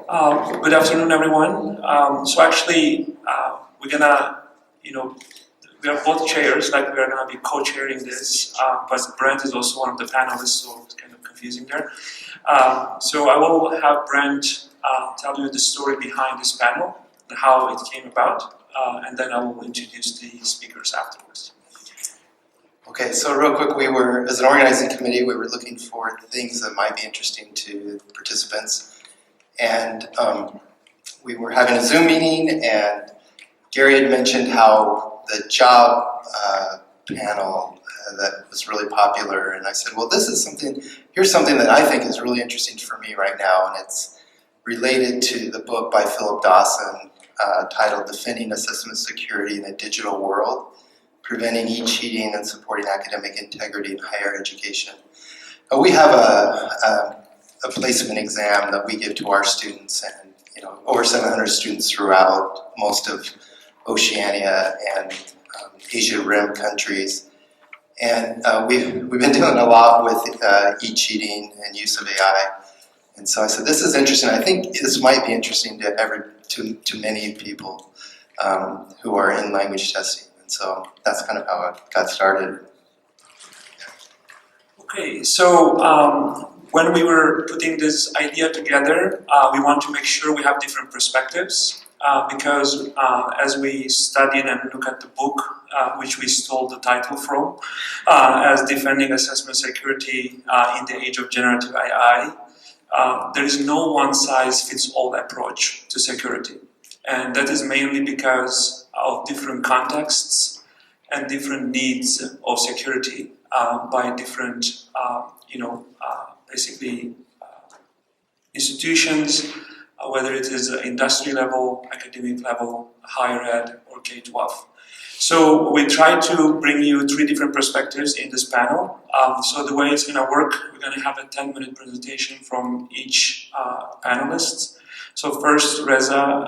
Good afternoon, everyone. So actually, we're gonna, we are both chairs, like we are gonna be co-chairing this, but Brent is also one of the panelists, so it's kind of confusing there. So I will have Brent tell you the story behind this panel and how it came about, and then I will introduce the speakers afterwards. Okay, so real quick, as an organizing committee, we were looking for things that might be interesting to participants. And we were having a Zoom meeting, and Gary had mentioned how the job panel that was really popular. And I said, well, here's something that I think is really interesting for me right now. And it's related to the book by Philip Dawson titled Defending Assessment Security in a Digital World, Preventing E-Cheating and Supporting Academic Integrity in Higher Education. We have a placement exam that we give to our students, and over 700 students throughout most of Oceania and Asia Rim countries. And we've been doing a lot with e-cheating and use of AI. And so I said, this is interesting. I think this might be interesting to many people who are in language testing. And so that's kind of how it got started. Okay, so when we were putting this idea together, we want to make sure we have different perspectives because as we studied and look at the book, which we stole the title from, as Defending Assessment Security in the Age of Generative AI, there is no one-size-fits-all approach to security. And that is mainly because of different contexts and different needs of security by different, basically institutions, whether it is industry level, academic level, higher ed, or K-12. So we try to bring you 3 different perspectives in this panel. So the way it's going to work, we're going to have a 10-minute presentation from each panelist. So first, Reza,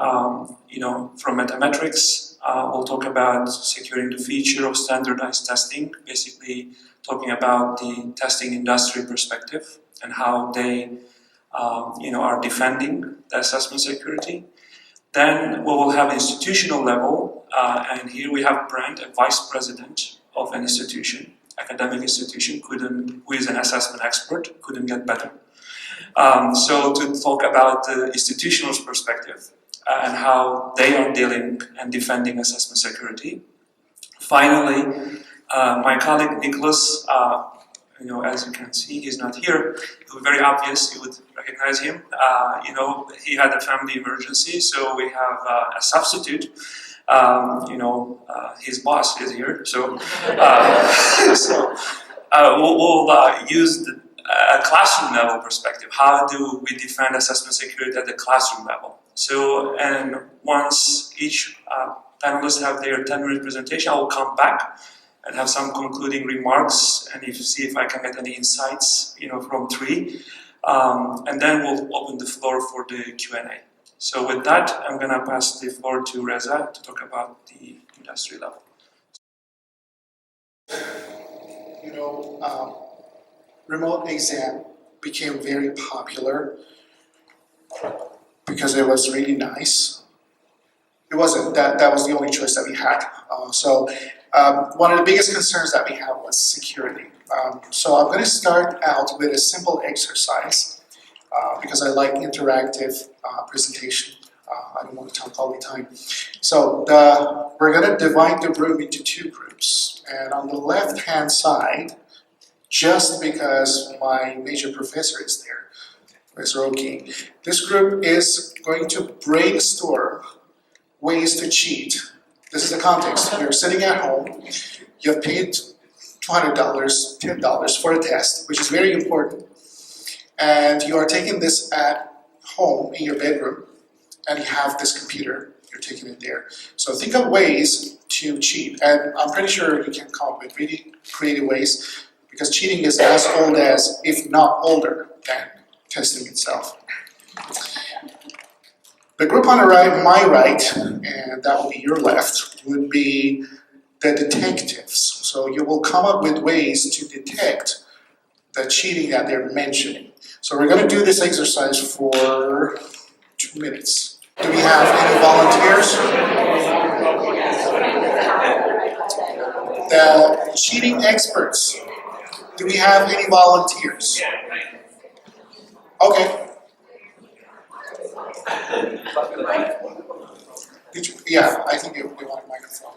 from Mathematics, will talk about securing the future of standardized testing, basically talking about the testing industry perspective and how they, are defending the assessment security. Then we will have institutional level, and here we have Brent, a vice president of an institution, academic institution, who is an assessment expert, couldn't get better. So to talk about the institutional perspective and how they are dealing and defending assessment security. Finally, my colleague Nicholas, as you can see, he's not here. It was very obvious, you would recognize him. He had a family emergency, so we have a substitute. His boss is here, so we'll use a classroom level perspective. How do we defend assessment security at the classroom level? So, and once each panelist have their 10-minute presentation, I will come back and have some concluding remarks and see if I can get any insights, from 3. And then we'll open the floor for the Q&A. So with that, I'm going to pass the floor to Reza to talk about the industry level. Remote exam became very popular because it was really nice. It wasn't, that was the only choice that we had. One of the biggest concerns that we have was security. So I'm going to start out with a simple exercise because I like interactive presentation. I don't want to talk all the time. So we're going to divide the room into 2 groups. And on the left-hand side, just because my major professor is there, Mr. Oki, this group is going to brainstorm ways to cheat. This is the context. You're sitting at home, you have paid $200, $10 for a test, which is very important, and you are taking this at home in your bedroom, and you have this computer, you're taking it there. So think of ways to cheat, and I'm pretty sure you can come up with really creative ways, because cheating is as old as, if not older, than testing itself. The group on the right, my right, and that will be your left, would be the detectives. So you will come up with ways to detect the cheating that they're mentioning. So we're going to do this exercise for 2 2 minutes. Do we have any volunteers? The cheating experts. Do we have any volunteers? Okay. Yeah, I think we want a microphone.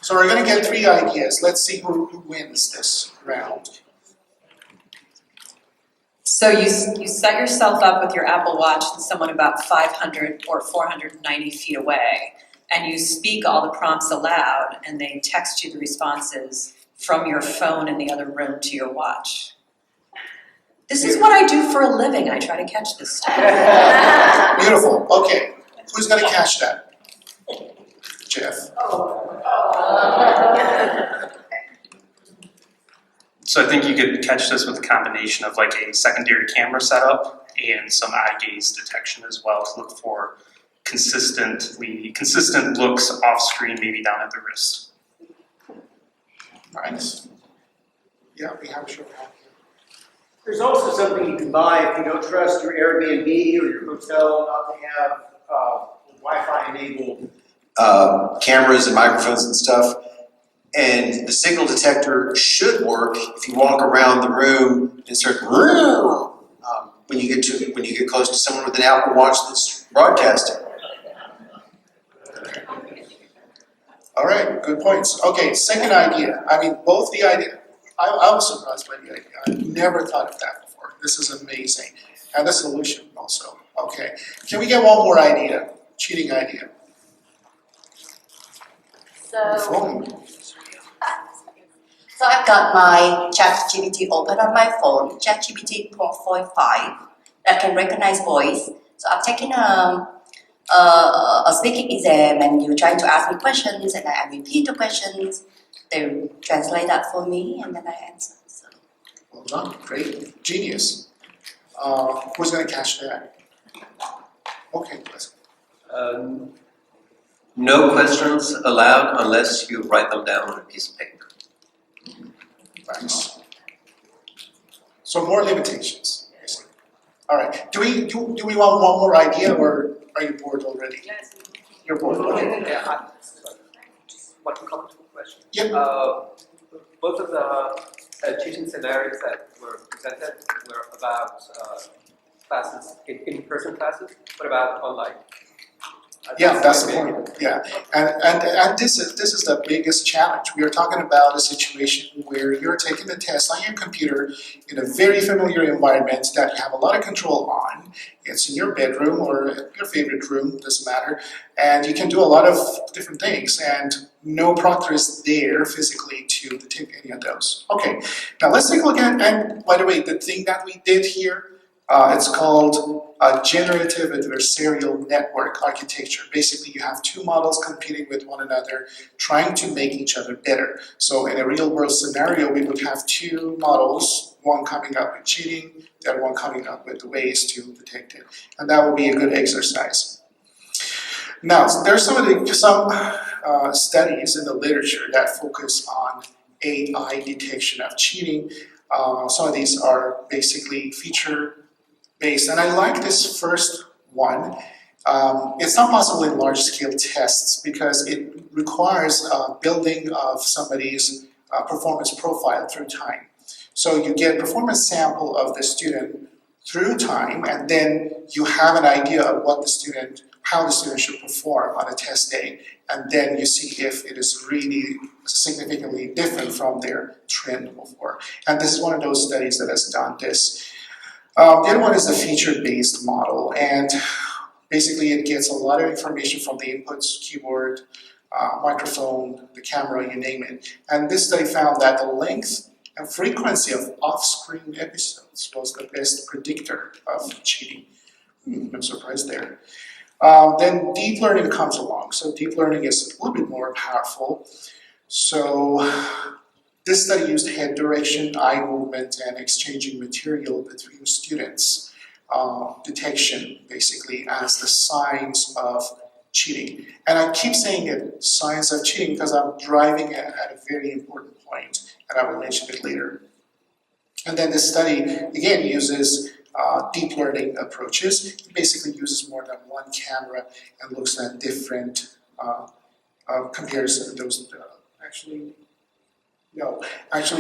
So we're going to get 3 ideas. Let's see who wins this round. So you set yourself up with your Apple Watch and someone about 500 or 490 feet away, and you speak all the prompts aloud, and they text you the responses from your phone in the other room to your watch. This is what I do for a living. I try to catch this stuff. Beautiful. Okay. Who's going to catch that? Jeff. So I think you could catch this with a combination of like a secondary camera setup and some eye gaze detection as well to look for consistent looks off screen, maybe down at the wrist. Nice. Yeah, we have a short hand. There's also something you can buy if you don't trust your Airbnb or your hotel not to have Wi-Fi enabled Cameras and microphones and stuff. And the signal detector should work if you walk around the room and start when you get close to someone with an Apple Watch that's broadcasting. All right, good points. Okay, second idea. I mean, both the idea. I was surprised by the idea. I never thought of that before. This is amazing. And the solution also. Okay, can we get one more idea? Cheating idea. So I've got my ChatGPT open on my phone, ChatGPT 4.5, that can recognize voice. So I've taken a speaking exam, and you're trying to ask me questions, and I repeat the questions. They translate that for me, and then I answer. So. Well done. Great. Genius. Who's going to catch that? Okay, let's. No questions allowed unless you write them down on a piece of paper. Thanks. So more limitations. All right. Do we want one more idea, or are you bored already? Yes. You're bored. Okay. Yeah, one comment to the question. Yep. Both of the cheating scenarios that were presented were about classes, in-person classes. What about online? Yeah, that's the point. Yeah, and this is the biggest challenge. We are talking about a situation where you're taking the test on your computer in a very familiar environment that you have a lot of control on. It's in your bedroom or your favorite room, doesn't matter, and you can do a lot of different things, and no proctor is there physically to detect any of those. Okay, now let's take a look at, and by the way, the thing that we did here, it's called a generative adversarial network architecture. Basically, you have 2 models competing with one another, trying to make each other better. So in a real world scenario, we would have 2 models, one coming up with cheating, the other one coming up with the ways to detect it. And that would be a good exercise. Now, there's some studies in the literature that focus on AI detection of cheating. Some of these are basically feature-based, and I like this first one. It's not possible in large-scale tests because it requires building of somebody's performance profile through time. So you get a performance sample of the student through time, and then you have an idea of how the student should perform on a test day, and then you see if it is really significantly different from their trend before. And this is one of those studies that has done this. The other one is the feature-based model, and basically it gets a lot of information from the inputs, keyboard, microphone, the camera, you name it. And this study found that the length and frequency of off-screen episodes was the best predictor of cheating. I'm surprised there. Then deep learning comes along. So deep learning is a little bit more powerful. So this study used head direction, eye movement, and exchanging material between students. Detection, basically, as the signs of cheating. And I keep saying it, signs of cheating, because I'm driving at a very important point, and I will mention it later. And then this study, again, uses deep learning approaches. It basically uses more than one camera and looks at different comparison. Those actually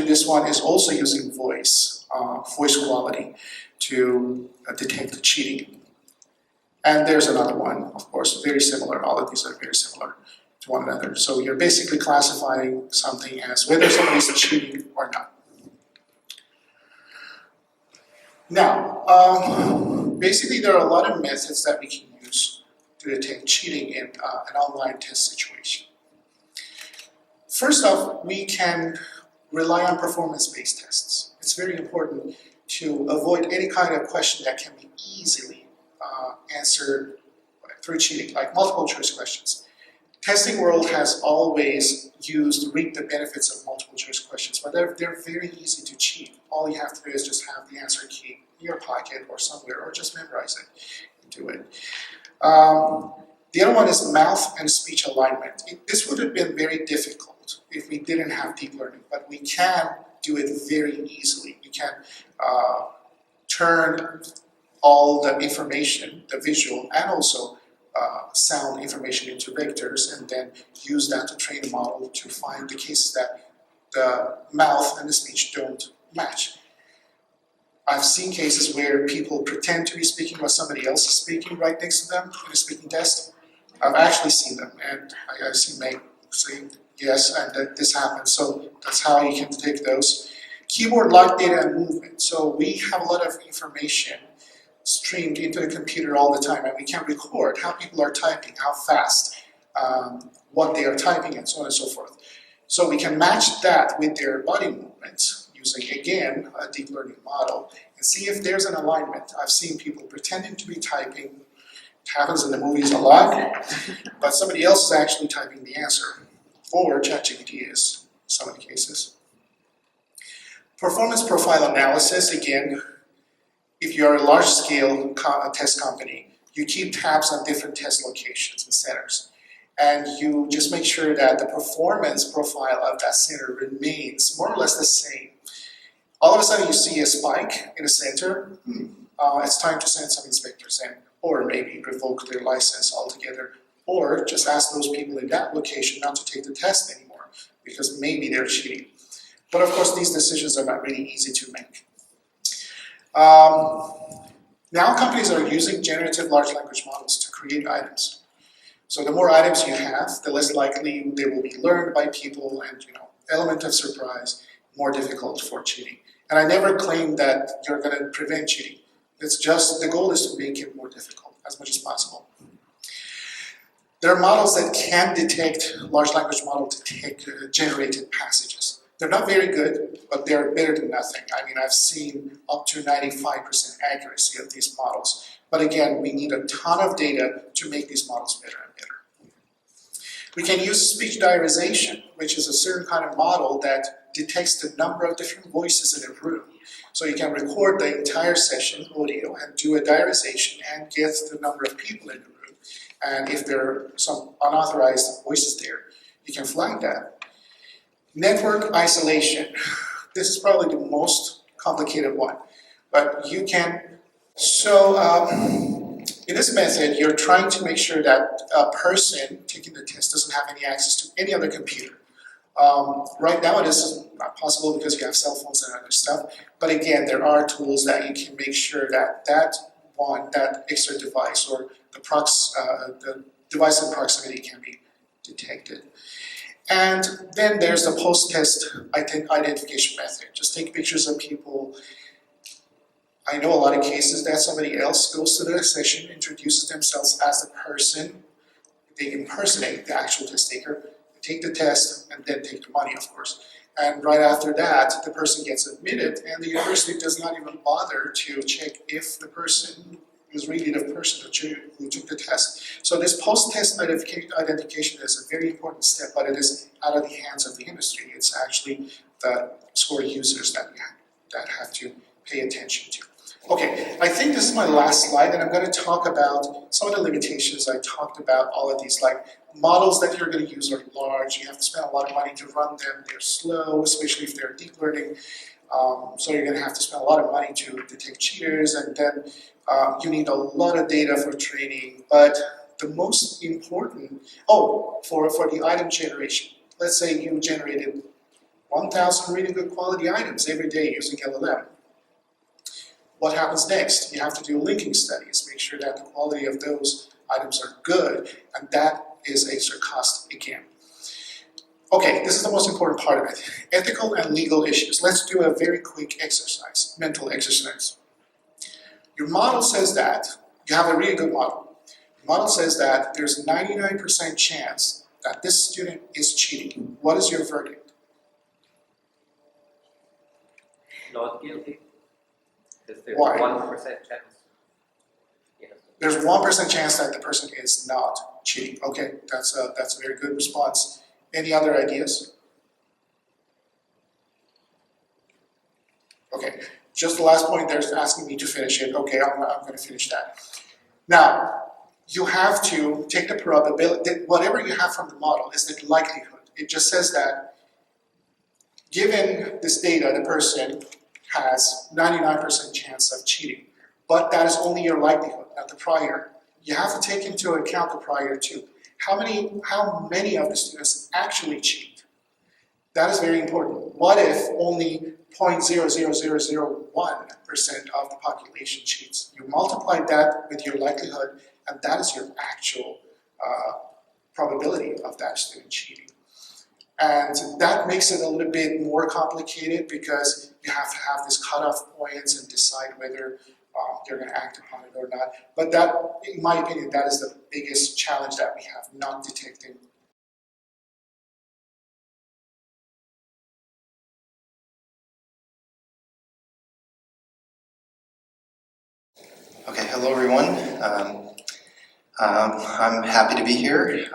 this one is also using voice quality to detect cheating. And there's another one, of course, very similar. All of these are very similar to one another. So you're basically classifying something as whether somebody's cheating or not. Now, basically there are a lot of methods that we can use to detect cheating in an online test situation. First off, we can rely on performance-based tests. It's very important to avoid any kind of question that can be easily answered through cheating, like multiple choice questions. Testing world has always reaped the benefits of multiple choice questions, but they're very easy to cheat. All you have to do is just have the answer key in your pocket or somewhere, or just memorize it and do it. The other one is mouth and speech alignment. This would have been very difficult if we didn't have deep learning, but we can do it very easily. We can turn all the information, the visual and also sound information into vectors, and then use that to train a model to find the cases that the mouth and the speech don't match. I've seen cases where people pretend to be speaking while somebody else is speaking right next to them in a speaking test. I've actually seen them, and I've seen Meg saying yes, and that this happens. So that's how you can detect those. Keyboard lock data and movement. So we have a lot of information streamed into the computer all the time, and we can record how people are typing, how fast, what they are typing, and so on and so forth. So we can match that with their body movements using, again, a deep learning model, and see if there's an alignment. I've seen people pretending to be typing. It happens in the movies a lot, but somebody else is actually typing the answer, or ChatGPT is in some of the cases. Performance profile analysis, again, if you're a large-scale test company, you keep tabs on different test locations and centers. And you just make sure that the performance profile of that center remains more or less the same. All of a sudden you see a spike in a center, it's time to send some inspectors in, or maybe revoke their license altogether, or just ask those people in that location not to take the test anymore, because maybe they're cheating. But of course these decisions are not really easy to make. Now companies are using generative large language models to create items. So the more items you have, the less likely they will be learned by people, and element of surprise, more difficult for cheating. And I never claim that you're going to prevent cheating. It's just the goal is to make it more difficult as much as possible. There are models that can detect, large language model detect generated passages. They're not very good, but they're better than nothing. I mean, I've seen up to 95% accuracy of these models. But again, we need a ton of data to make these models better and better. We can use speech diarization, which is a certain kind of model that detects the number of different voices in a room. So you can record the entire session audio and do a diarization and get the number of people in the room. And if there are some unauthorized voices there, you can flag that. Network isolation. This is probably the most complicated one, but you can. So in this method, you're trying to make sure that a person taking the test doesn't have any access to any other computer. Right now it is not possible because you have cell phones and other stuff, but again, there are tools that you can make sure that that extra device or the device in proximity can be detected. And then there's the post-test identification method. Just take pictures of people. I know a lot of cases that somebody else goes to the session, introduces themselves as the person. They impersonate the actual test taker, take the test, and then take the money, of course. And right after that, the person gets admitted, and the university does not even bother to check if the person is really the person who took the test. So this post-test identification is a very important step, but it is out of the hands of the industry. It's actually the score users that have to pay attention to. Okay, I think this is my last slide, and I'm going to talk about some of the limitations. I talked about all of these, like models that you're going to use are large. You have to spend a lot of money to run them. They're slow, especially if they're deep learning. So you're going to have to spend a lot of money to detect cheaters, and then you need a lot of data for training. But the most important, for the item generation. Let's say you generated 1,000 really good quality items every day using LLM. What happens next? You have to do linking studies, make sure that the quality of those items are good, and that is extra cost again. Okay, this is the most important part of it. Ethical and legal issues. Let's do a very quick exercise, mental exercise. Your model says that, you have a really good model. The model says that there's a 99% chance that this student is cheating. What is your verdict? Not guilty. Because there's Why? 1% chance. Yes. There's 1% chance that the person is not cheating. Okay, that's a very good response. Any other ideas? Okay, just the last point there's asking me to finish it. Okay, I'm going to finish that. Now, you have to take the probability, whatever you have from the model is the likelihood. It just says that given this data, the person has 99% chance of cheating, but that is only your likelihood, not the prior. You have to take into account the prior too. How many of the students actually cheat? That is very important. What if only 0.00001% of the population cheats? You multiply that with your likelihood, and that is your actual probability of that student cheating. And that makes it a little bit more complicated because you have to have these cutoff points and decide whether they're going to act upon it or not. But that, in my opinion, that is the biggest challenge that we have, not detecting. Okay, hello everyone. I'm happy to be here.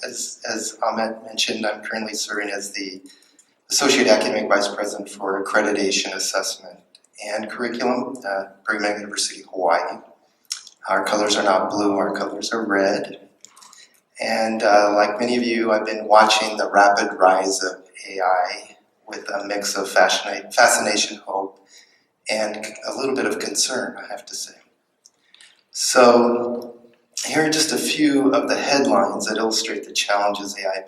As Ahmet mentioned, I'm currently serving as the Associate Academic Vice President for Accreditation, Assessment, and Curriculum at Brigham Young University, Hawaii. Our colors are not blue, our colors are red. And like many of you, I've been watching the rapid rise of AI with a mix of fascination, hope, and a little bit of concern, I have to say. So here are just a few of the headlines that illustrate the challenges AI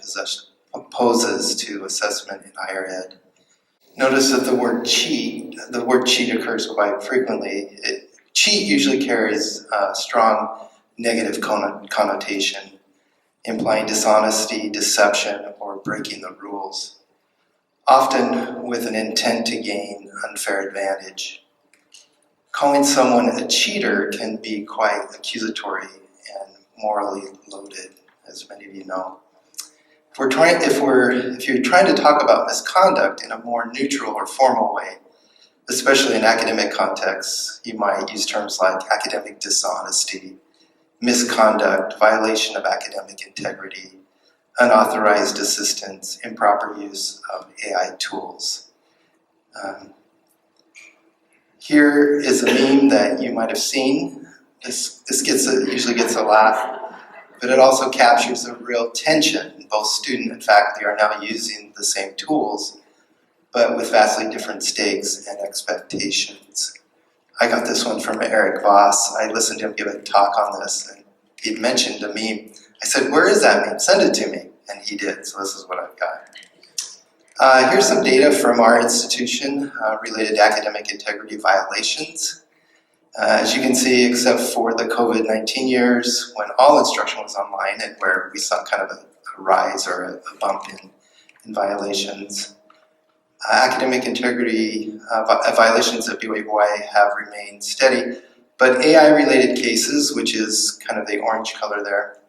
poses to assessment in higher ed. Notice that the word cheat occurs quite frequently. Cheat usually carries a strong negative connotation, implying dishonesty, deception, or breaking the rules, often with an intent to gain unfair advantage. Calling someone a cheater can be quite accusatory and morally loaded, as many of you know. If you're trying to talk about misconduct in a more neutral or formal way, especially in academic contexts, you might use terms like academic dishonesty, misconduct, violation of academic integrity, unauthorized assistance, improper use of AI tools. Here is a meme that you might have seen. This usually gets a laugh, but it also captures a real tension. Both student and faculty are now using the same tools, but with vastly different stakes and expectations. I got this one from Eric Voss. I listened to him give a talk on this, and he mentioned a meme. I said, "Where is that meme? Send it to me." And he did, so this is what I've got. Here's some data from our institution related to academic integrity violations. As you can see, except for the COVID-19 years, when all instruction was online and where we saw kind of a rise or a bump in violations, academic integrity violations at BYU Hawaii have remained steady, but AI-related cases, which is kind of the orange color there,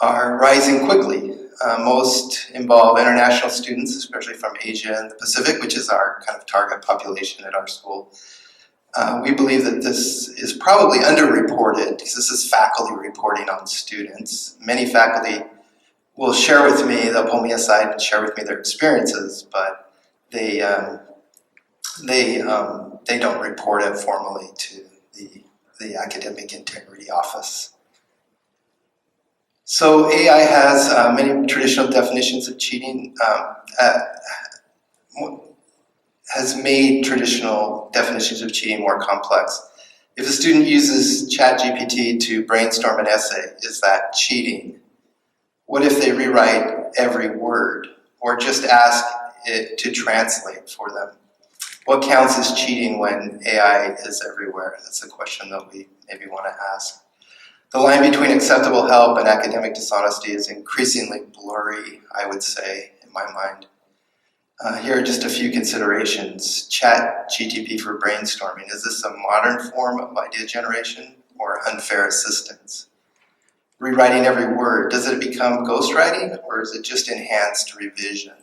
are rising quickly. Most involve international students, especially from Asia and the Pacific, which is our kind of target population at our school. We believe that this is probably underreported because this is faculty reporting on students. Many faculty will share with me, they'll pull me aside and share with me their experiences, but they don't report it formally to the Academic Integrity Office. So AI has many traditional definitions of cheating. has made traditional definitions of cheating more complex. If a student uses ChatGPT to brainstorm an essay, is that cheating? What if they rewrite every word or just ask it to translate for them? What counts as cheating when AI is everywhere? That's a question that we maybe want to ask. The line between acceptable help and academic dishonesty is increasingly blurry, I would say, in my mind. Here are just a few considerations. ChatGPT for brainstorming. Is this a modern form of idea generation or unfair assistance? Rewriting every word. Does it become ghostwriting or is it just enhanced revision?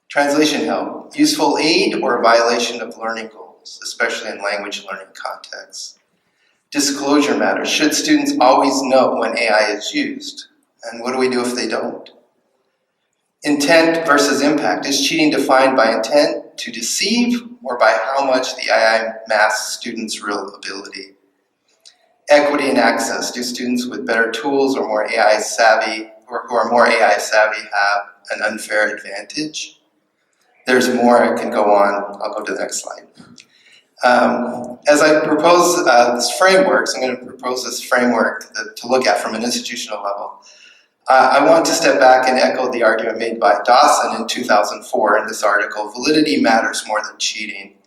Translation help. Useful aid or a violation of learning goals, especially in language learning contexts? Disclosure matters. Should students always know when AI is used? And what do we do if they don't? Intent versus impact. Is cheating defined by intent to deceive or by how much the AI masks students' real ability? Equity and access. Do students with better tools or more AI savvy, or who are more AI savvy, have an unfair advantage? There's more. I can go on. I'll go to the next slide. As I propose this framework, so I'm going to propose this framework to look at from an institutional level. I want to step back and echo the argument made by Dawson in 2004 in this article, Validity Matters More Than Cheating,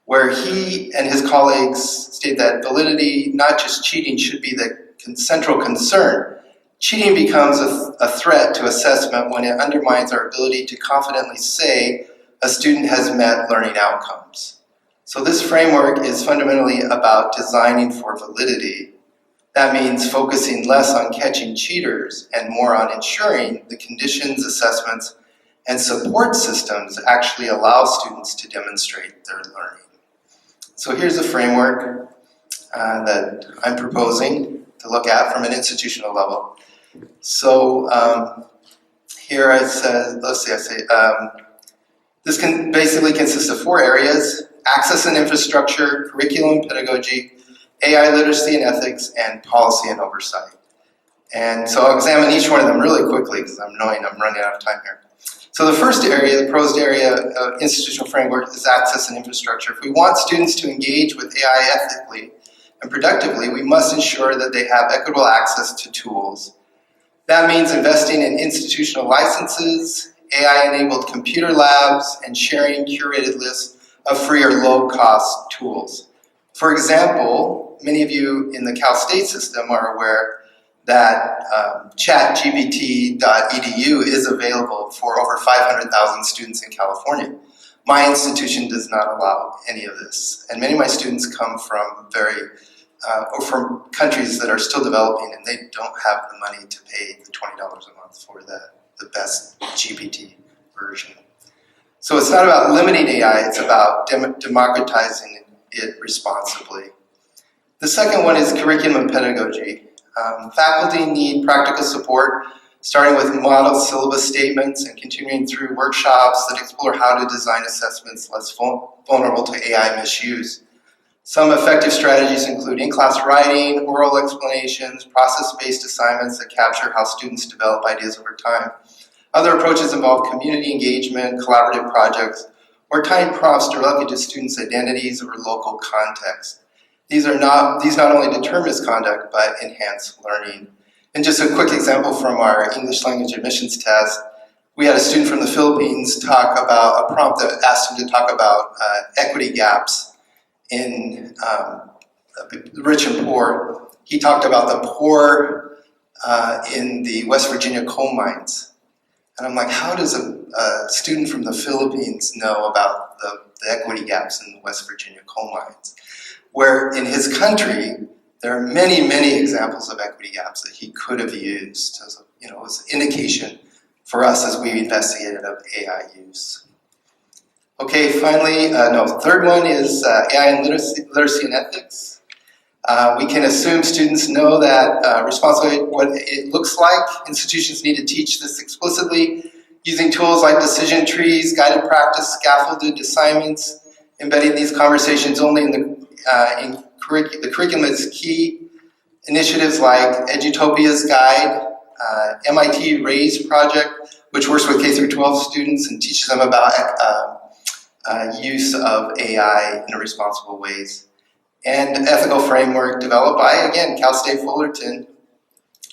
where he and his colleagues state that validity, not just cheating, should be the central concern. Cheating becomes a threat to assessment when it undermines our ability to confidently say a student has met learning outcomes. So this framework is fundamentally about designing for validity. That means focusing less on catching cheaters and more on ensuring the conditions, assessments, and support systems actually allow students to demonstrate their learning. So here's a framework that I'm proposing to look at from an institutional level. So here I said, this can basically consist of 4 areas: access and infrastructure, curriculum and pedagogy, AI literacy and ethics, and policy and oversight. And so I'll examine each one of them really quickly because I'm knowing I'm running out of time here. So the first area, the proposed area of institutional framework, is access and infrastructure. If we want students to engage with AI ethically and productively, we must ensure that they have equitable access to tools. That means investing in institutional licenses, AI-enabled computer labs, and sharing curated lists of free or low-cost tools. For example, many of you in the Cal State system are aware that chatgpt.edu is available for over 500,000 students in California. My institution does not allow any of this, and many of my students come from from countries that are still developing, and they don't have the money to pay the $20 a month for the best GPT version. So it's not about limiting AI, it's about democratizing it responsibly. The second one is curriculum and pedagogy. Faculty need practical support, starting with model syllabus statements and continuing through workshops that explore how to design assessments less vulnerable to AI misuse. Some effective strategies include in-class writing, oral explanations, process-based assignments that capture how students develop ideas over time. Other approaches involve community engagement, collaborative projects, or tying prompts directly to students' identities or local context. These not only deter misconduct, but enhance learning. And just a quick example from our English language admissions test, we had a student from the Philippines talk about a prompt that asked him to talk about equity gaps in rich and poor. He talked about the poor in the West Virginia coal mines. And I'm like, how does a student from the Philippines know about the equity gaps in the West Virginia coal mines? Where in his country, there are many, many examples of equity gaps that he could have used as an indication for us as we investigated of AI use. Okay, finally, third one is AI and literacy and ethics. We can assume students know that responsibility, what it looks like. Institutions need to teach this explicitly using tools like decision trees, guided practice, scaffolded assignments, embedding these conversations only in the curriculum is key. Initiatives like Edutopia's Guide, MIT RAISE project, which works with K through 12 students and teaches them about use of AI in responsible ways. And an ethical framework developed by, again, Cal State Fullerton.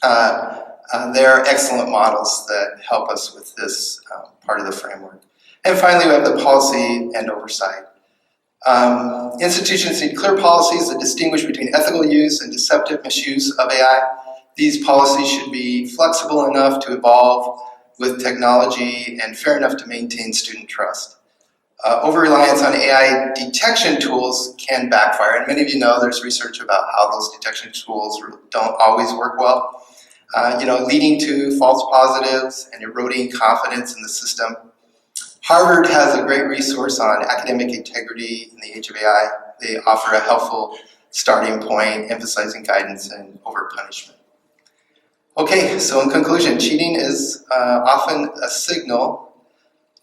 They're excellent models that help us with this part of the framework. And finally, we have the policy and oversight. Institutions need clear policies that distinguish between ethical use and deceptive misuse of AI. These policies should be flexible enough to evolve with technology and fair enough to maintain student trust. Over-reliance on AI detection tools can backfire, and many of you know there's research about how those detection tools don't always work well, leading to false positives and eroding confidence in the system. Harvard has a great resource on academic integrity in the age of AI. They offer a helpful starting point, emphasizing guidance and over-punishment. Okay, so in conclusion, cheating is often a signal,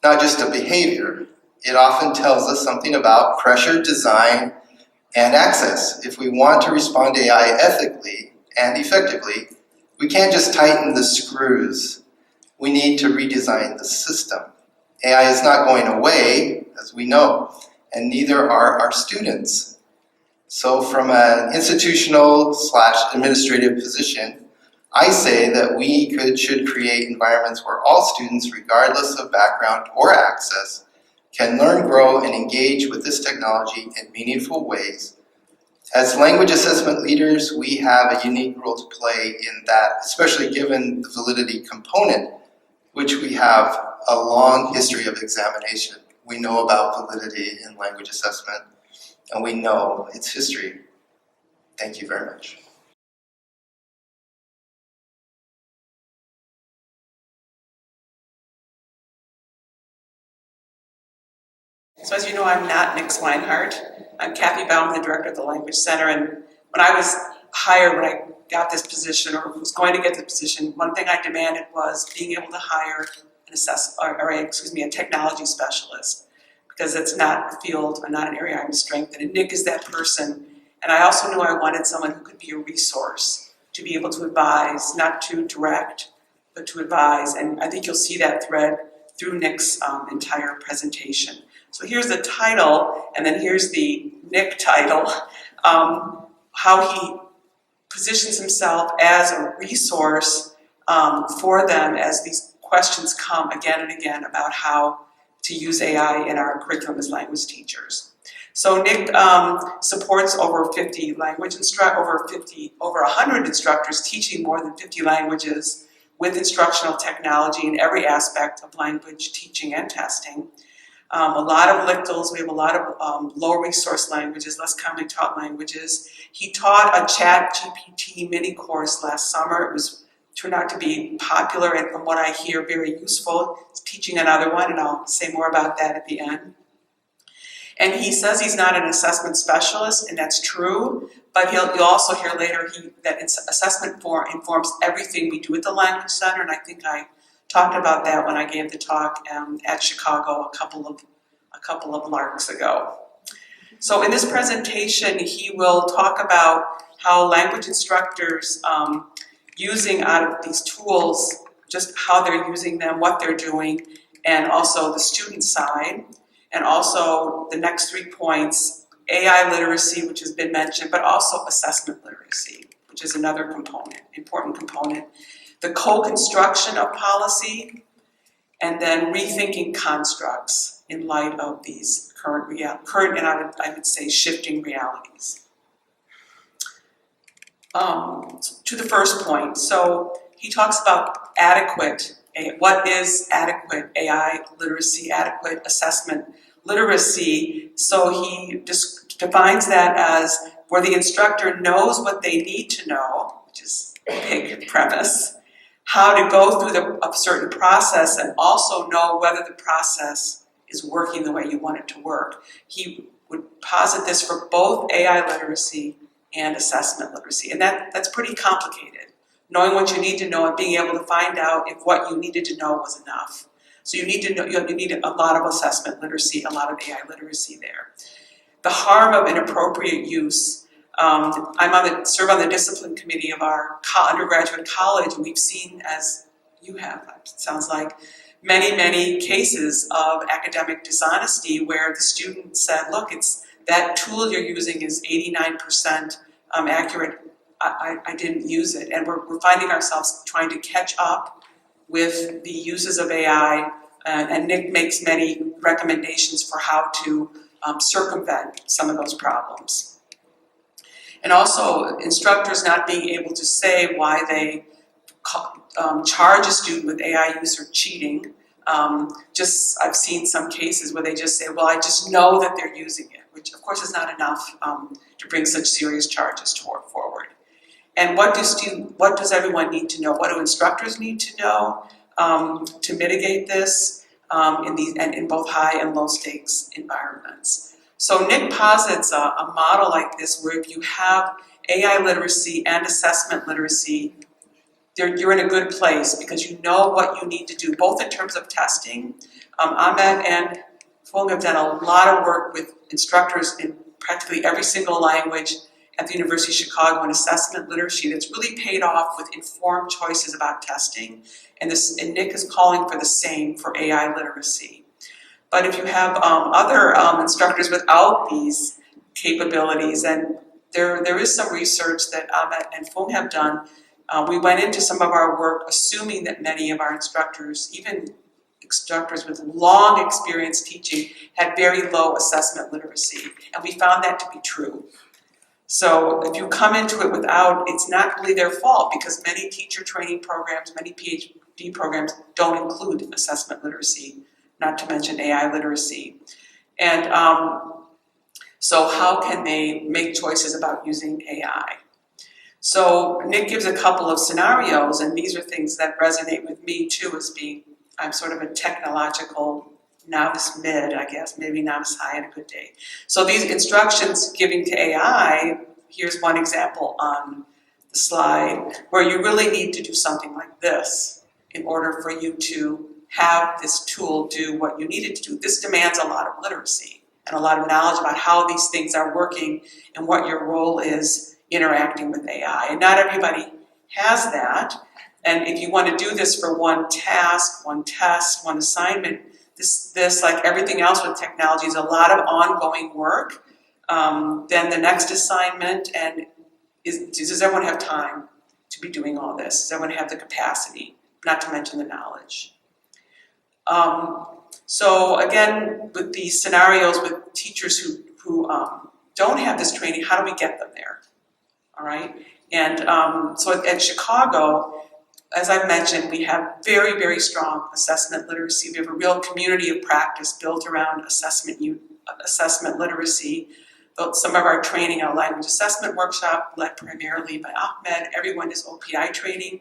not just of behavior. It often tells us something about pressure, design, and access. If we want to respond to AI ethically and effectively, we can't just tighten the screws. We need to redesign the system. AI is not going away, as we know, and neither are our students. So from an institutional/administrative position, I say that we should create environments where all students, regardless of background or access, can learn, grow, and engage with this technology in meaningful ways. As language assessment leaders, we have a unique role to play in that, especially given the validity component, which we have a long history of examination. We know about validity in language assessment, and we know its history. Thank you very much. So as you know, I'm not Nick Swinehart. I'm Kathy Baumann, the director of the Language Center, and when I was hired, when I got this position, or was going to get the position, one thing I demanded was being able to hire a technology specialist, because it's not a field, or not an area I'm strengthened in. And Nick is that person. And I also knew I wanted someone who could be a resource, to be able to advise, not to direct, but to advise. And I think you'll see that thread through Nick's entire presentation. So here's the title, and then here's the Nick title, how he positions himself as a resource for them as these questions come again and again about how to use AI in our curriculum as language teachers. So Nick supports over 50 over 100 instructors teaching more than 50 languages with instructional technology in every aspect of language teaching and testing. A lot of lictals, we have a lot of low resource languages, less commonly taught languages. He taught a ChatGPT mini course last summer. It turned out to be popular and, from what I hear, very useful. He's teaching another one, and I'll say more about that at the end. And he says he's not an assessment specialist, and that's true, but you'll also hear later that assessment informs everything we do at the Language Center, and I think I talked about that when I gave the talk at Chicago a couple of LARCs ago. So in this presentation, he will talk about how language instructors using out of these tools, just how they're using them, what they're doing, and also the student side, and also the next 3 points, AI literacy, which has been mentioned, but also assessment literacy, which is another component, important component. The co-construction of policy, and then rethinking constructs in light of these current and I would say shifting realities. To the first point, so he talks about what is adequate AI literacy, adequate assessment literacy. So he defines that as where the instructor knows what they need to know, which is a big premise, how to go through a certain process and also know whether the process is working the way you want it to work. He would posit this for both AI literacy and assessment literacy, and that's pretty complicated. Knowing what you need to know and being able to find out if what you needed to know was enough. So you need to know, you need a lot of assessment literacy, a lot of AI literacy there. The harm of inappropriate use. I serve on the discipline committee of our undergraduate college, and we've seen, as you have, it sounds like, many cases of academic dishonesty where the student said, look, it's that tool you're using is 89% accurate. I didn't use it. And we're finding ourselves trying to catch up with the uses of AI, and Nick makes many recommendations for how to circumvent some of those problems. And also, instructors not being able to say why they charge a student with AI use or cheating. I've seen some cases where they just say, well, I just know that they're using it, which of course is not enough to bring such serious charges forward. And what does everyone need to know? What do instructors need to know to mitigate this in both high and low stakes environments? So Nick posits a model like this where if you have AI literacy and assessment literacy, you're in a good place because you know what you need to do, both in terms of testing. Ahmet and Fung have done a lot of work with instructors in practically every single language at the University of Chicago in assessment literacy that's really paid off with informed choices about testing. And Nick is calling for the same for AI literacy. But if you have other instructors without these capabilities, and there is some research that Ahmet and Fung have done. We went into some of our work assuming that many of our instructors, even instructors with long experience teaching, had very low assessment literacy, and we found that to be true. So if you come into it without, it's not really their fault because many teacher training programs, many PhD programs don't include assessment literacy, not to mention AI literacy. And so how can they make choices about using AI? So Nick gives a couple of scenarios, and these are things that resonate with me too as being, I'm sort of a technological novice mid, I guess, maybe novice high in a good day. So these instructions giving to AI, here's one example on the slide, where you really need to do something like this in order for you to have this tool do what you need it to do. This demands a lot of literacy and a lot of knowledge about how these things are working and what your role is interacting with AI. And not everybody has that. And if you want to do this for one task, one test, one assignment, this like everything else with technology, is a lot of ongoing work. Then the next assignment, and does everyone have time to be doing all this? Does everyone have the capacity, not to mention the knowledge? So again, with these scenarios with teachers who don't have this training, how do we get them there? All right, and so at Chicago, as I've mentioned, we have very, very strong assessment literacy. We have a real community of practice built around assessment literacy. Some of our training, our language assessment workshop, led primarily by Ahmet. Everyone is OPI training,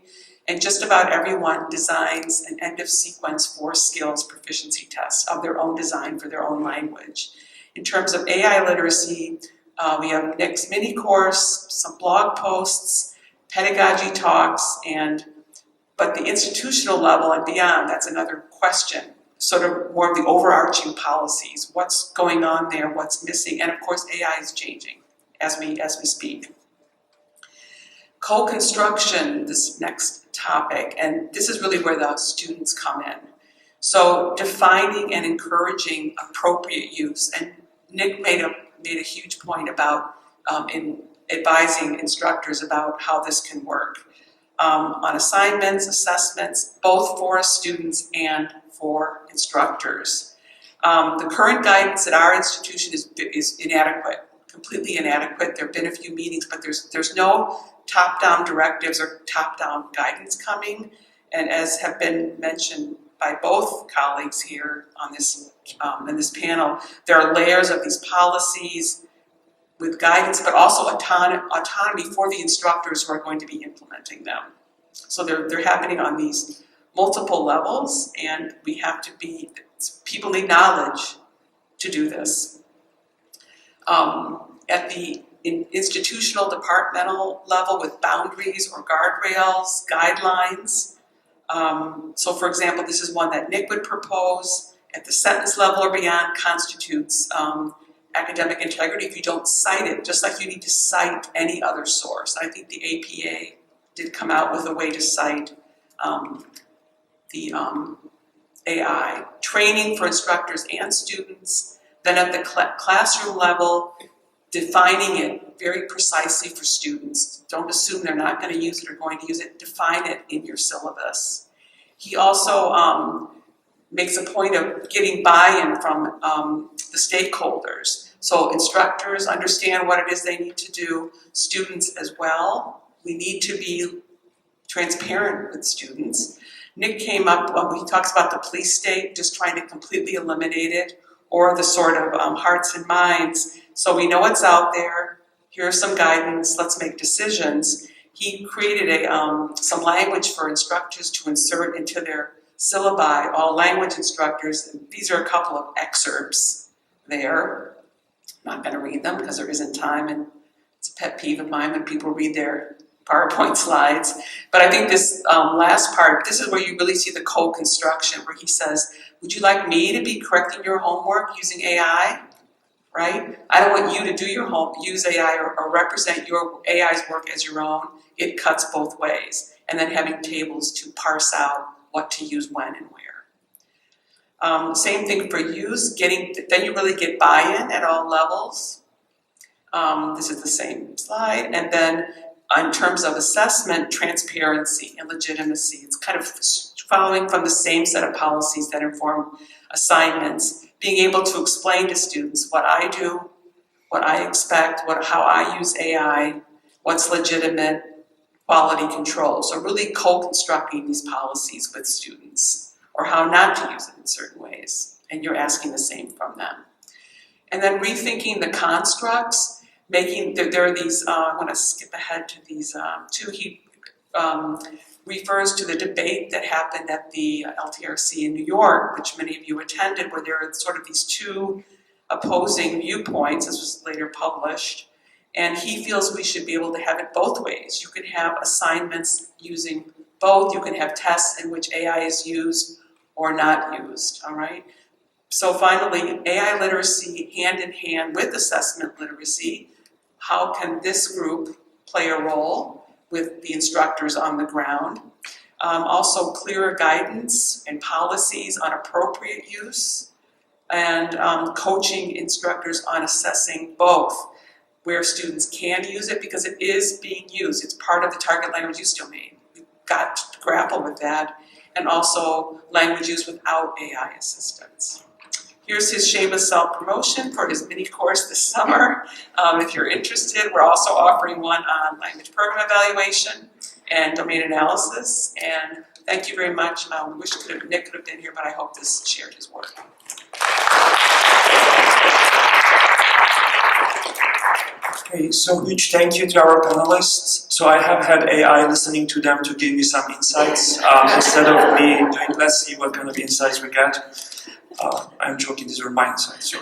and just about everyone designs an end of sequence 4 skills proficiency test of their own design for their own language. In terms of AI literacy, we have Nick's mini course, some blog posts, pedagogy talks, but the institutional level and beyond, that's another question. Sort of more of the overarching policies. What's going on there? What's missing? And of course, AI is changing as we speak. Co-construction, this next topic, and this is really where the students come in. So defining and encouraging appropriate use, and Nick made a huge point about in advising instructors about how this can work. On assignments, assessments, both for students and for instructors. The current guidance at our institution is inadequate, completely inadequate. There have been a few meetings, but there's no top-down directives or top-down guidance coming. And as have been mentioned by both colleagues here on this in this panel, there are layers of these policies with guidance, but also autonomy for the instructors who are going to be implementing them. So they're happening on these multiple levels, and we have to people need knowledge to do this. At the institutional, departmental level with boundaries or guardrails, guidelines. So for example, this is one that Nick would propose. At the sentence level or beyond constitutes academic integrity if you don't cite it, just like you need to cite any other source. I think the APA did come out with a way to cite the AI, training for instructors and students, then at the classroom level, defining it very precisely for students. Don't assume they're not going to use it or going to use it. Define it in your syllabus. He also makes a point of getting buy-in from the stakeholders. So instructors understand what it is they need to do, students as well. We need to be transparent with students. Nick came up, he talks about the police state, just trying to completely eliminate it, or the sort of hearts and minds. So we know what's out there, here's some guidance, let's make decisions. He created some language for instructors to insert into their syllabi, all language instructors. These are a couple of excerpts there. I'm not going to read them because there isn't time, and it's a pet peeve of mine when people read their PowerPoint slides. But I think this last part, this is where you really see the co-construction, where he says, would you like me to be correcting your homework using AI? Right? I don't want you to do your use AI or represent your AI's work as your own. It cuts both ways. And then having tables to parse out what to use when and where. Same thing for use, then you really get buy-in at all levels. This is the same slide. And then in terms of assessment, transparency and legitimacy, it's kind of following from the same set of policies that inform assignments, being able to explain to students what I do, what I expect, how I use AI, what's legitimate, quality control. So really co-constructing these policies with students, or how not to use it in certain ways. And you're asking the same from them. And then rethinking the constructs, there are these, I want to skip ahead to these two. He refers to the debate that happened at the LTRC in New York, which many of you attended, where there are sort of these two opposing viewpoints. This was later published. And he feels we should be able to have it both ways. You can have assignments using both. You can have tests in which AI is used or not used, all right? So finally, AI literacy hand in hand with assessment literacy. How can this group play a role with the instructors on the ground? Also clearer guidance and policies on appropriate use, and coaching instructors on assessing both, where students can use it because it is being used. It's part of the target language use domain. We've got to grapple with that, and also language use without AI assistance. Here's his shameless self-promotion for his mini course this summer. If you're interested, we're also offering one on language program evaluation and domain analysis. And thank you very much. We wish Nick could have been here, but I hope this shared his work. Okay, so huge thank you to our panelists. So I have had AI listening to them to give me some insights instead of me doing, let's see what kind of insights we get. I'm joking, these are my insights.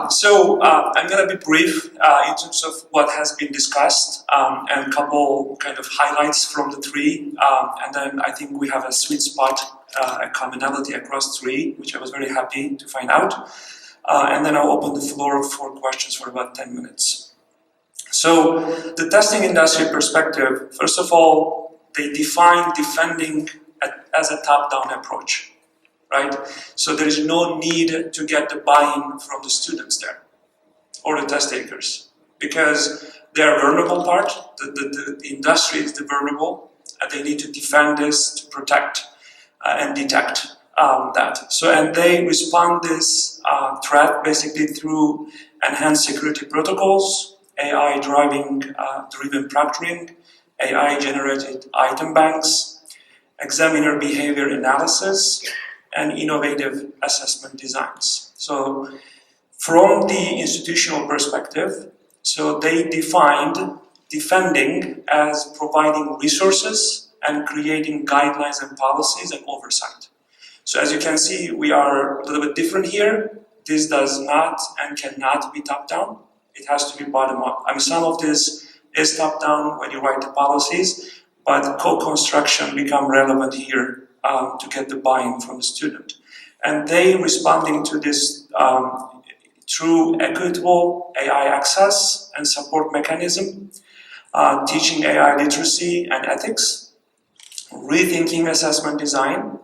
So I'm going to be brief in terms of what has been discussed and a couple kind of highlights from the three. And then I think we have a sweet spot, a commonality across three, which I was very happy to find out. And then I'll open the floor for questions for about 10 minutes. So the testing industry perspective, first of all, they define defending as a top-down approach. Right? So there is no need to get the buy-in from the students there or the test takers because they are vulnerable part. The industry is the vulnerable and they need to defend this to protect and detect that. So and they respond this threat basically through enhanced security protocols, AI driven proctoring, AI generated item banks, examiner behavior analysis, and innovative assessment designs. So from the institutional perspective, so they defined defending as providing resources and creating guidelines and policies and oversight. So as you can see, we are a little bit different here. This does not and cannot be top-down. It has to be bottom-up. I mean, some of this is top-down when you write the policies, but co-construction become relevant here to get the buy-in from the student. And they responding to this through equitable AI access and support mechanism, teaching AI literacy and ethics, rethinking assessment design,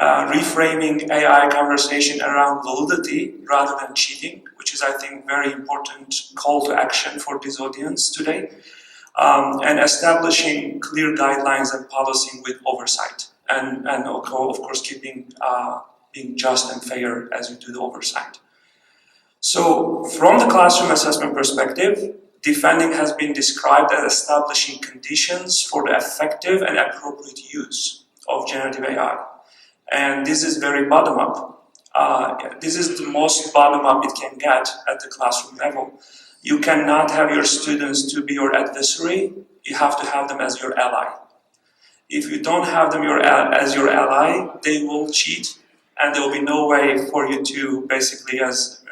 reframing AI conversation around validity rather than cheating, which is, I think, very important call to action for this audience today, and establishing clear guidelines and policy with oversight, and of course keeping being just and fair as you do the oversight. So from the classroom assessment perspective, defending has been described as establishing conditions for the effective and appropriate use of generative AI. And this is very bottom-up. This is the most bottom-up it can get at the classroom level. You cannot have your students to be your adversary, you have to have them as your ally. If you don't have them as your ally, they will cheat, and there will be no way for you to basically, as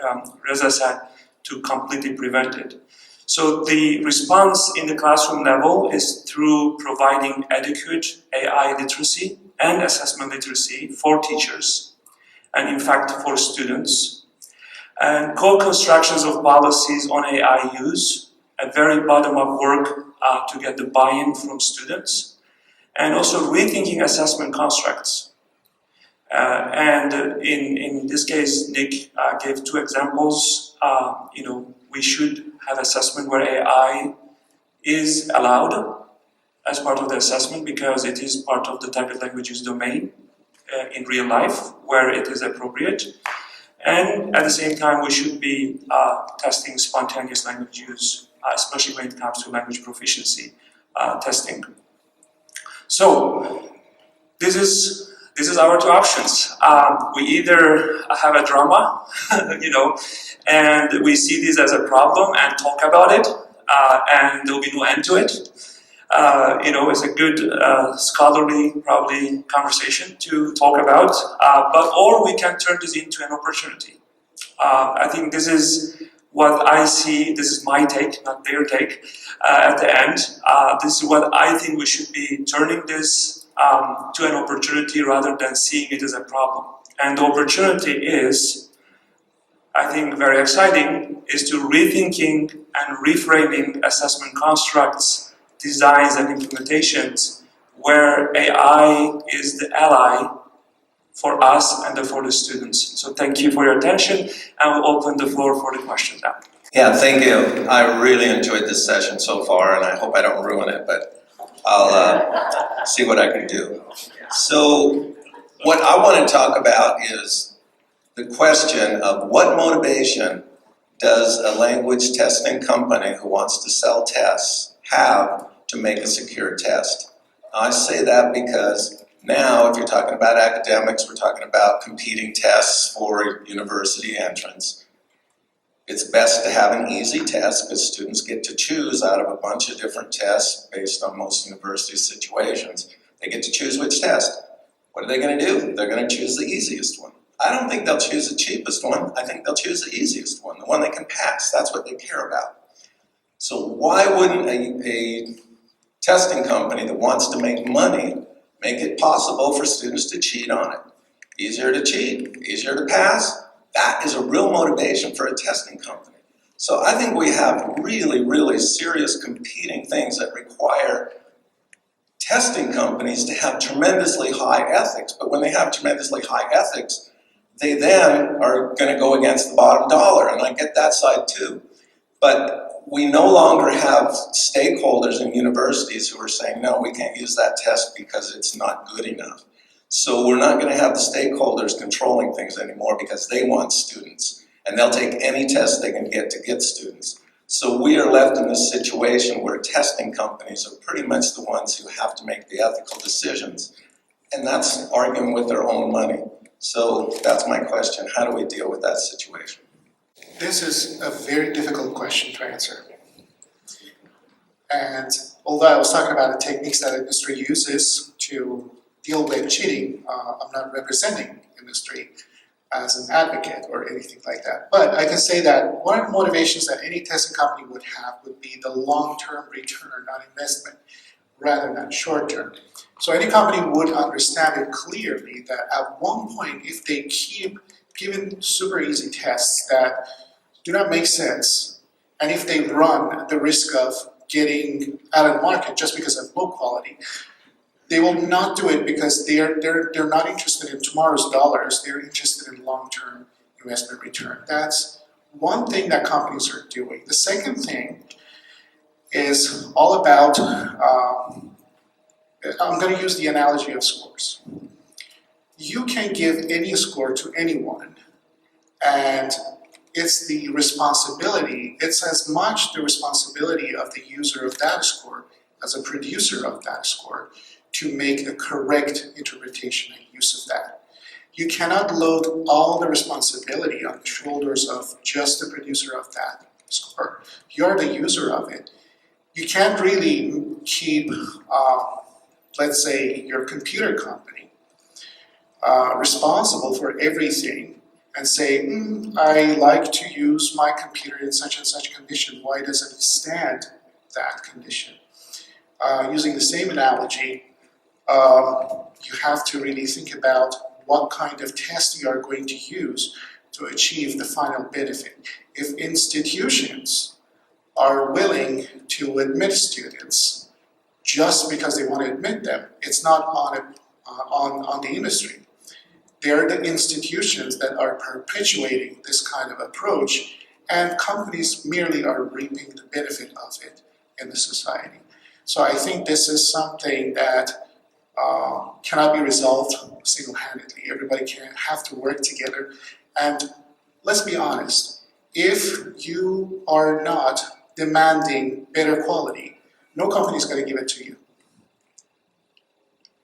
Reza said, to completely prevent it. So the response in the classroom level is through providing adequate AI literacy and assessment literacy for teachers, and in fact for students, and co-constructions of policies on AI use, a very bottom-up work to get the buy-in from students, and also rethinking assessment constructs. And in this case, Nick gave two examples. We should have assessment where AI is allowed as part of the assessment because it is part of the target languages domain in real life where it is appropriate. And at the same time, we should be testing spontaneous language use, especially when it comes to language proficiency testing. So this is our two options. We either have a drama, and we see this as a problem and talk about it, and there'll be no end to it. It's a good scholarly, probably, conversation to talk about, or we can turn this into an opportunity. I think this is what I see, this is my take, not their take, at the end. This is what I think we should be turning this to an opportunity rather than seeing it as a problem. And the opportunity is, I think, very exciting, is to rethinking and reframing assessment constructs, designs and implementations where AI is the ally for us and for the students. So thank you for your attention, and we'll open the floor for the questions now. Yeah, thank you. I really enjoyed this session so far, and I hope I don't ruin it, but I'll see what I can do. So what I want to talk about is the question of what motivation does a language testing company who wants to sell tests have to make a secure test? I say that because now, if you're talking about academics, we're talking about competing tests for university entrance. It's best to have an easy test because students get to choose out of a bunch of different tests based on most university situations. They get to choose which test. What are they going to do? They're going to choose the easiest one. I don't think they'll choose the cheapest one. I think they'll choose the easiest one, the one they can pass. That's what they care about. So why wouldn't a testing company that wants to make money make it possible for students to cheat on it? Easier to cheat, easier to pass. That is a real motivation for a testing company. So I think we have really, really serious competing things that require testing companies to have tremendously high ethics. But when they have tremendously high ethics, they then are going to go against the bottom dollar. And I get that side too. But we no longer have stakeholders in universities who are saying, no, we can't use that test because it's not good enough. So we're not going to have the stakeholders controlling things anymore because they want students. And they'll take any test they can get to get students. So we are left in this situation where testing companies are pretty much the ones who have to make the ethical decisions. And that's arguing with their own money. So that's my question. How do we deal with that situation? This is a very difficult question to answer. And although I was talking about the techniques that industry uses to deal with cheating, I'm not representing industry as an advocate or anything like that. But I can say that one of the motivations that any testing company would have would be the long-term return on investment rather than short-term. So any company would understand it clearly that at one point, if they keep giving super easy tests that do not make sense, and if they run the risk of getting out of the market just because of low quality, They will not do it because they're not interested in tomorrow's dollars. They're interested in long-term investment return. That's one thing that companies are doing. The second thing is all about, I'm going to use the analogy of scores. You can give any score to anyone, and it's the responsibility, it's as much the responsibility of the user of that score as a producer of that score to make the correct interpretation and use of that. You cannot load all the responsibility on the shoulders of just the producer of that score. You're the user of it. You can't really keep, let's say, your computer company responsible for everything and say, I like to use my computer in such and such condition. Why does it stand that condition? Using the same analogy, you have to really think about what kind of test you are going to use to achieve the final benefit. If institutions are willing to admit students just because they want to admit them, it's not on the industry. They're the institutions that are perpetuating this kind of approach, and companies merely are reaping the benefit of it in the society. So I think this is something that cannot be resolved single-handedly. Everybody have to work together. And let's be honest, if you are not demanding better quality, no company is going to give it to you.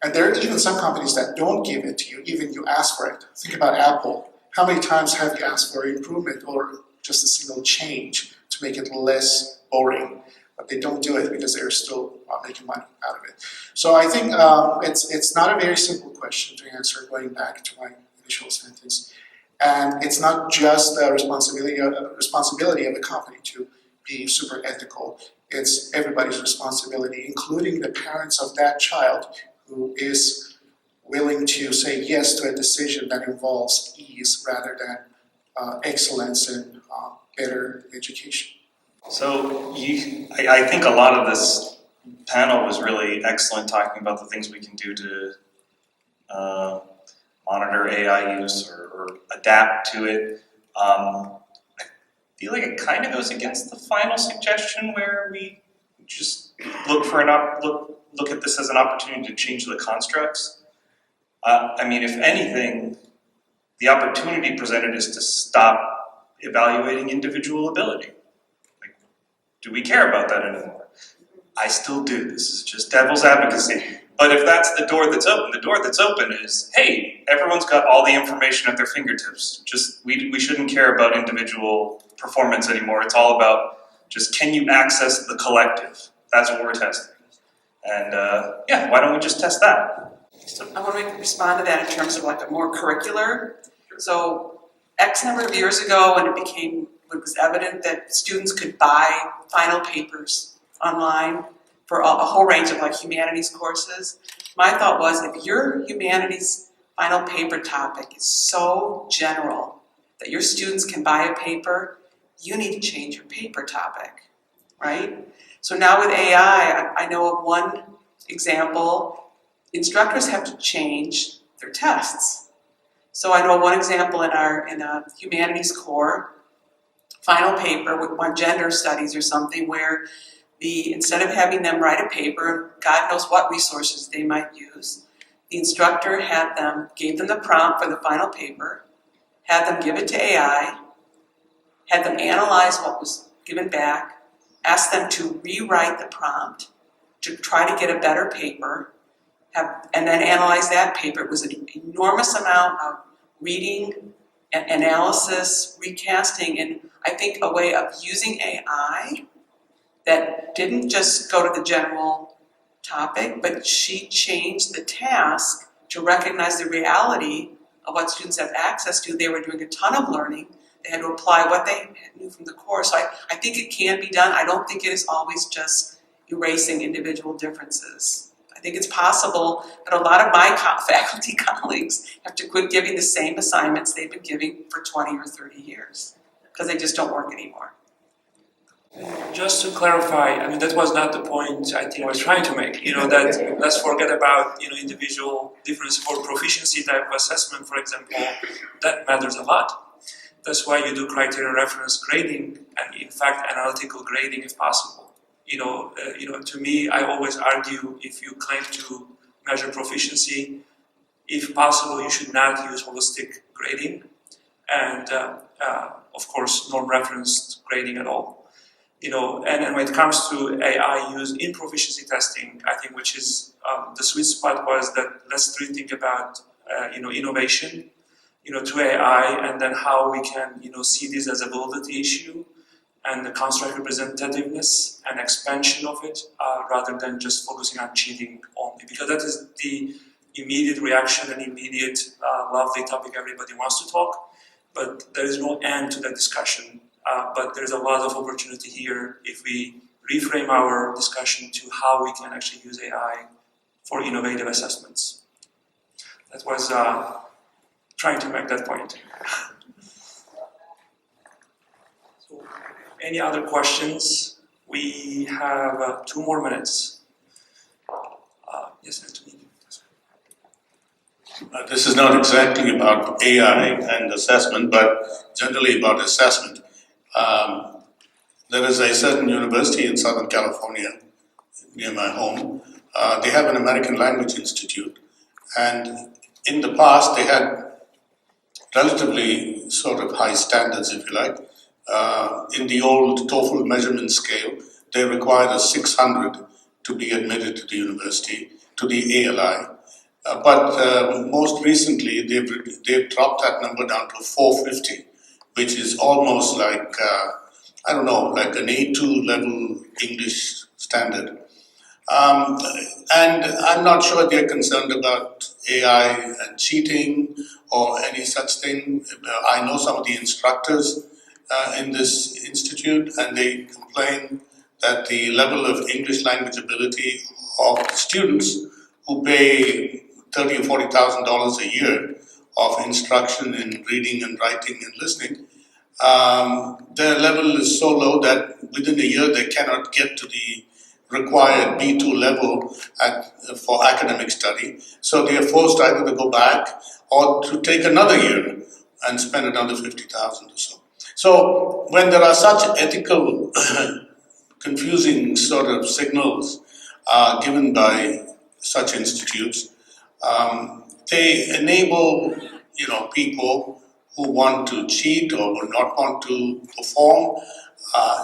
And there are even some companies that don't give it to you, even you ask for it. Think about Apple. How many times have you asked for improvement or just a single change to make it less boring? But they don't do it because they're still making money out of it. So I think it's not a very simple question to answer, going back to my initial sentence. And it's not just the responsibility of the company to be super ethical. It's everybody's responsibility, including the parents of that child who is willing to say yes to a decision that involves ease rather than excellence and better education. So I think a lot of this panel was really excellent, talking about the things we can do to monitor AI use or adapt to it. I feel like it kind of goes against the final suggestion where we just look at this as an opportunity to change the constructs. I mean, if anything, the opportunity presented is to stop evaluating individual ability. Like, do we care about that anymore? I still do. This is just devil's advocacy. But if that's the door that's open is, hey, everyone's got all the information at their fingertips. Just we shouldn't care about individual performance anymore. It's all about just, can you access the collective? That's what we're testing. And yeah, why don't we just test that? So I want to respond to that in terms of like a more curricular. So X number of years ago, when it was evident that students could buy final papers online for a whole range of like humanities courses, my thought was, if your humanities final paper topic is so general that your students can buy a paper, you need to change your paper topic, right? So now with AI, I know of one example. Instructors have to change their tests. So I know one example in a humanities core final paper on gender studies or something, where instead of having them write a paper, God knows what resources they might use, the instructor gave them the prompt for the final paper, had them give it to AI, had them analyze what was given back, asked them to rewrite the prompt to try to get a better paper, and then analyze that paper. It was an enormous amount of reading, analysis, recasting, and I think a way of using AI that didn't just go to the general topic, but she changed the task to recognize the reality of what students have access to. They were doing a ton of learning. They had to apply what they knew from the course. So I think it can be done. I don't think it is always just erasing individual differences. I think it's possible that a lot of my faculty colleagues have to quit giving the same assignments they've been giving for 20 or 30 years because they just don't work anymore. Just to clarify, I mean, that was not the point I think I was trying to make. That let's forget about, individual difference for proficiency type of assessment, for example, that matters a lot. That's why you do criteria reference grading and, in fact, analytical grading if possible. To me, I always argue if you claim to measure proficiency, if possible, you should not use holistic grading and, of course, norm-referenced grading at all. And when it comes to AI use in proficiency testing, I think which is the sweet spot was that let's really think about innovation, to AI, and then how we can see this as a validity issue and the construct representativeness and expansion of it, rather than just focusing on cheating only, because that is the immediate reaction and immediate lovely topic everybody wants to talk, but there is no end to that discussion. But there's a lot of opportunity here if we reframe our discussion to how we can actually use AI for innovative assessments. That was trying to make that point. So, any other questions? We have 2 more minutes. Yes, Anthony. This is not exactly about AI and assessment, but generally about assessment. There is a certain university in Southern California, near my home. They have an American Language Institute, and in the past they had relatively sort of high standards, if you like. In the old TOEFL measurement scale, they required a 600 to be admitted to the university, to the ALI. But most recently, they've dropped that number down to 450, which is almost like, like an A2 level English standard. And I'm not sure they're concerned about AI and cheating or any such thing. I know some of the instructors in this institute, and they complain that the level of English language ability of students who pay $30,000 or $40,000 a year of instruction in reading and writing and listening, their level is so low that within a year they cannot get to the required B2 level for academic study. So they are forced either to go back or to take another year and spend another $50,000 or so. So when there are such ethical, confusing sort of signals given by such institutes, they enable people who want to cheat or will not want to perform,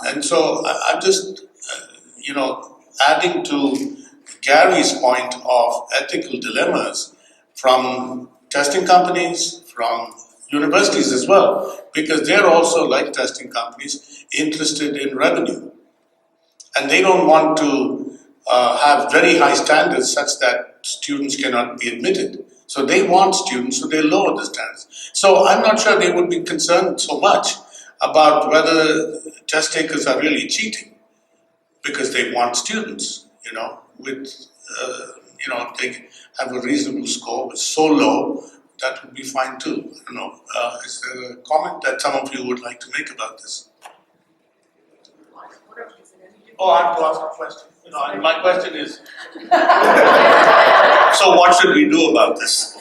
and so I'm just adding to Gary's point of ethical dilemmas from testing companies, from universities as well, because they're also, like testing companies, interested in revenue, and they don't want to have very high standards such that students cannot be admitted. So they want students, so they lower the standards. So I'm not sure they would be concerned so much about whether test takers are really cheating, because they want students, if they have a reasonable score, but so low, that would be fine too. I don't know. Is there a comment that some of you would like to make about this? Oh, I have to ask a question. My question is, so what should we do about this?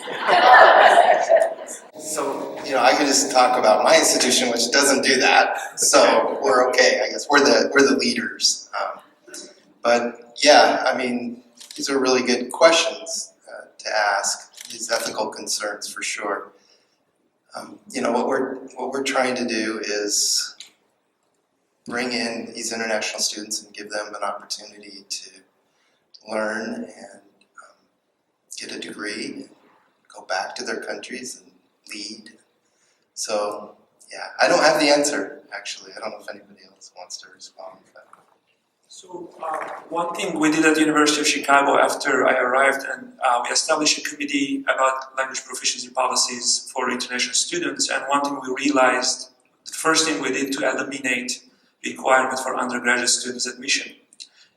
So, I could just talk about my institution, which doesn't do that. So we're okay, I guess. We're the leaders. But yeah, I mean, these are really good questions to ask. These ethical concerns, for sure. What we're trying to do is bring in these international students and give them an opportunity to learn and get a degree, go back to their countries and lead. So, yeah, I don't have the answer, actually. I don't know if anybody else wants to respond to that. So one thing we did at the University of Chicago after I arrived, and we established a committee about language proficiency policies for international students, and one thing we realized, the first thing we did to eliminate requirement for undergraduate students admission.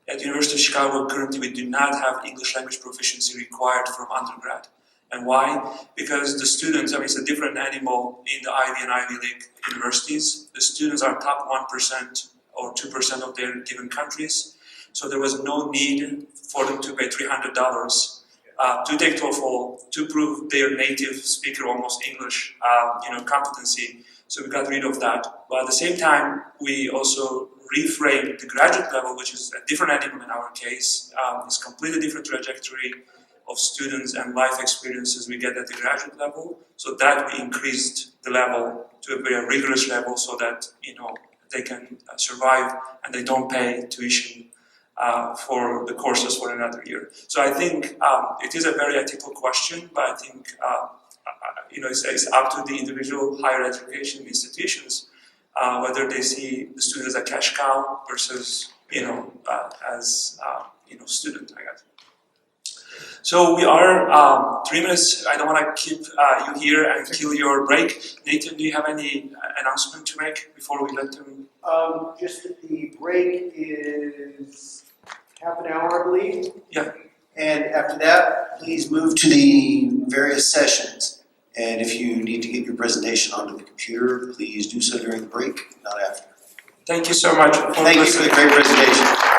At the University of Chicago, currently we do not have English language proficiency required from undergrad. And why? Because the students, it's a different animal in the Ivy and Ivy League universities. The students are top 1% or 2% of their given countries. So there was no need for them to pay $300 to take TOEFL to prove their native speaker, almost English, competency. So we got rid of that. But at the same time, we also reframed the graduate level, which is a different animal in our case. It's completely different trajectory of students and life experiences we get at the graduate level. So that we increased the level to a very rigorous level so that they can survive and they don't pay tuition for the courses for another year. So I think it is a very ethical question, but I think it's up to the individual higher education institutions whether they see the student as a cash cow versus as student, I guess. So we are 3 minutes. I don't want to keep you here and kill your break. Nathan, do you have any announcement to make before we let them? Just that the break is half an hour, I believe. Yeah. And after that, please move to the various sessions. And if you need to get your presentation onto the computer, please do so during the break, not after. Thank you so much. Thank you for the great presentation.